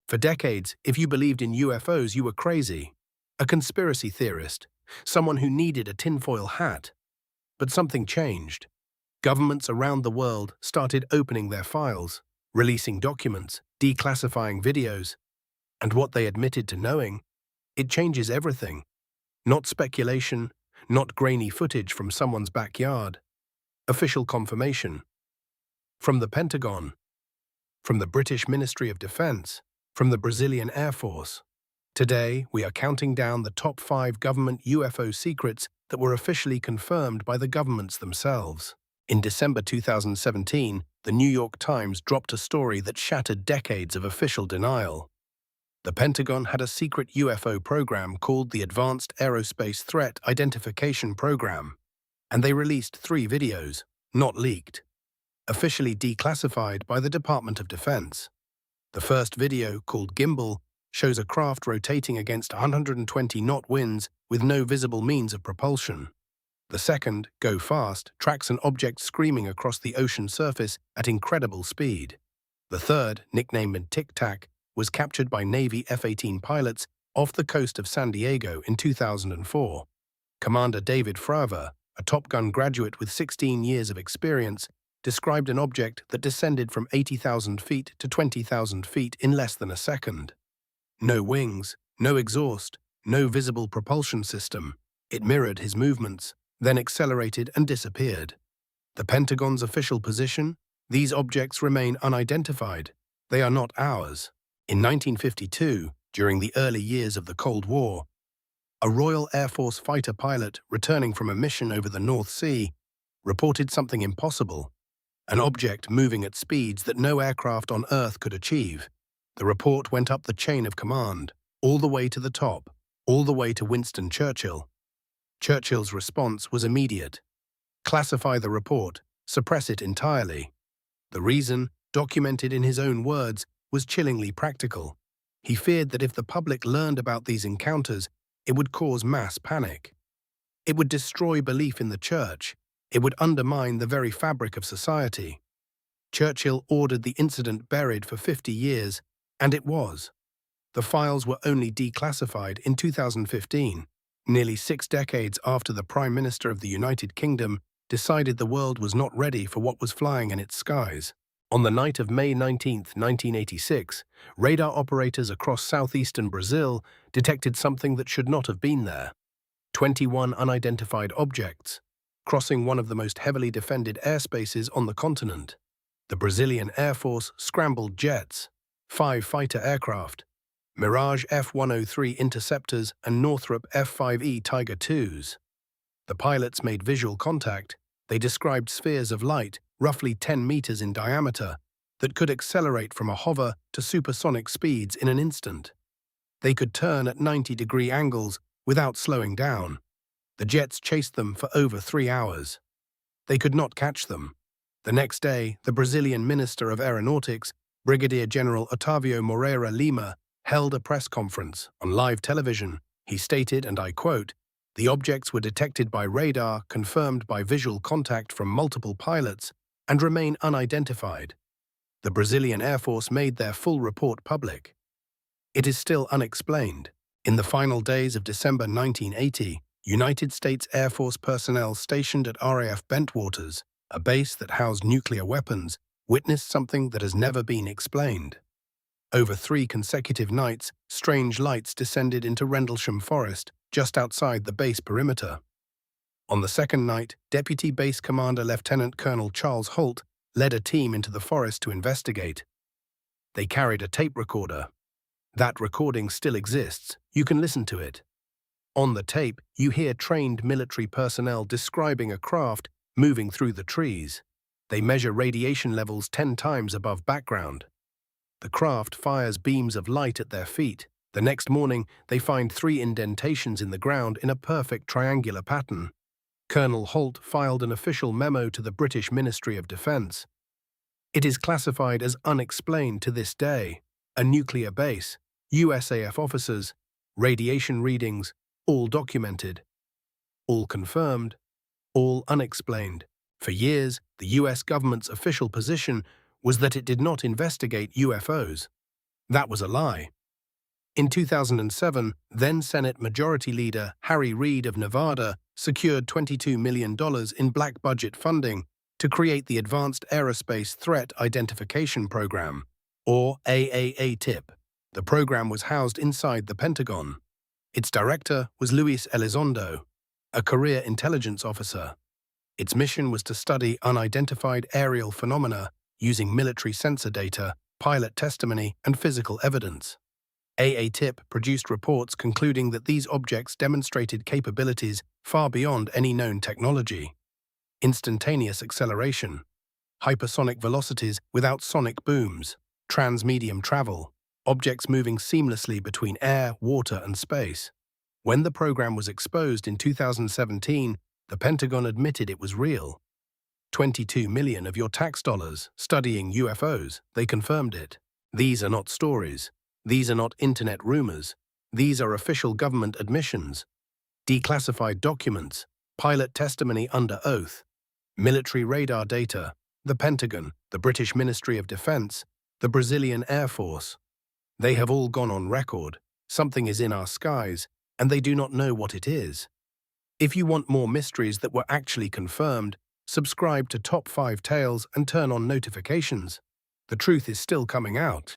For decades, if you believed in UFOs, you were crazy. A conspiracy theorist, someone who needed a tinfoil hat. But something changed. Governments around the world started opening their files, releasing documents, declassifying videos, and what they admitted to knowing, it changes everything. Not speculation, not grainy footage from someone's backyard. Official confirmation. From the Pentagon, from the British Ministry of Defense, from the Brazilian Air Force. Today, we are counting down the top 5 government UFO secrets that were officially confirmed by the governments themselves. In December 2017, the New York Times dropped a story that shattered decades of official denial. The Pentagon had a secret UFO program called the Advanced Aerospace Threat Identification Program, and they released 3 videos, not leaked, officially declassified by the Department of Defense. The first video, called Gimbal, shows a craft rotating against 120-knot winds with no visible means of propulsion. The second, Go Fast, tracks an object screaming across the ocean surface at incredible speed. The third, nicknamed Tic Tac, was captured by Navy F-18 pilots off the coast of San Diego in 2004. Commander David Fravor, a Top Gun graduate with 16 years of experience, described an object that descended from 80,000 feet to 20,000 feet in less than a second. No wings, no exhaust, no visible propulsion system. It mirrored his movements, then accelerated and disappeared. The Pentagon's official position? These objects remain unidentified. They are not ours. In 1952, during the early years of the Cold War, a Royal Air Force fighter pilot returning from a mission over the North Sea reported something impossible, an object moving at speeds that no aircraft on Earth could achieve. The report went up the chain of command, all the way to the top, all the way to Winston Churchill. Churchill's response was immediate. Classify the report, suppress it entirely. The reason, documented in his own words, was chillingly practical. He feared that if the public learned about these encounters, it would cause mass panic. It would destroy belief in the church. It would undermine the very fabric of society. Churchill ordered the incident buried for 50 years, and it was. The files were only declassified in 2015, nearly 6 decades after the Prime Minister of the United Kingdom decided the world was not ready for what was flying in its skies. On the night of May 19, 1986, radar operators across southeastern Brazil detected something that should not have been there. 21 unidentified objects, crossing one of the most heavily defended airspaces on the continent. The Brazilian Air Force scrambled jets, 5 fighter aircraft, Mirage F-103 interceptors and Northrop F-5E Tiger IIs. The pilots made visual contact. They described spheres of light, roughly 10 meters in diameter, that could accelerate from a hover to supersonic speeds in an instant. They could turn at 90-degree angles without slowing down. The jets chased them for over 3 hours. They could not catch them. The next day, the Brazilian Minister of Aeronautics, Brigadier General Otávio Moreira Lima, held a press conference on live television. He stated, and I quote, "The objects were detected by radar, confirmed by visual contact from multiple pilots, and remain unidentified." The Brazilian Air Force made their full report public. It is still unexplained. In the final days of December 1980, United States Air Force personnel stationed at RAF Bentwaters, a base that housed nuclear weapons, witnessed something that has never been explained. Over 3 consecutive nights, strange lights descended into Rendlesham Forest, just outside the base perimeter. On the second night, Deputy Base Commander Lieutenant Colonel Charles Holt led a team into the forest to investigate. They carried a tape recorder. That recording still exists. You can listen to it. On the tape, you hear trained military personnel describing a craft moving through the trees. They measure radiation levels 10 times above background. The craft fires beams of light at their feet. The next morning, they find 3 indentations in the ground in a perfect triangular pattern. Colonel Holt filed an official memo to the British Ministry of Defense. It is classified as unexplained to this day. A nuclear base, USAF officers, radiation readings, all documented, all confirmed, all unexplained. For years, the US government's official position was that it did not investigate UFOs. That was a lie. In 2007, then-Senate Majority Leader Harry Reid of Nevada secured $22 million in black budget funding to create the Advanced Aerospace Threat Identification Program, or AAA-TIP. The program was housed inside the Pentagon. Its director was Luis Elizondo, a career intelligence officer. Its mission was to study unidentified aerial phenomena using military sensor data, pilot testimony, and physical evidence. AATIP produced reports concluding that these objects demonstrated capabilities far beyond any known technology. Instantaneous acceleration, hypersonic velocities without sonic booms, transmedium travel, objects moving seamlessly between air, water, and space. When the program was exposed in 2017, the Pentagon admitted it was real. 22 million of your tax dollars studying UFOs, they confirmed it. These are not stories. These are not internet rumors. These are official government admissions. Declassified documents, pilot testimony under oath, military radar data, the Pentagon, the British Ministry of Defense, the Brazilian Air Force. They have all gone on record. Something is in our skies, and they do not know what it is. If you want more mysteries that were actually confirmed, subscribe to Top 5 Tales and turn on notifications. The truth is still coming out.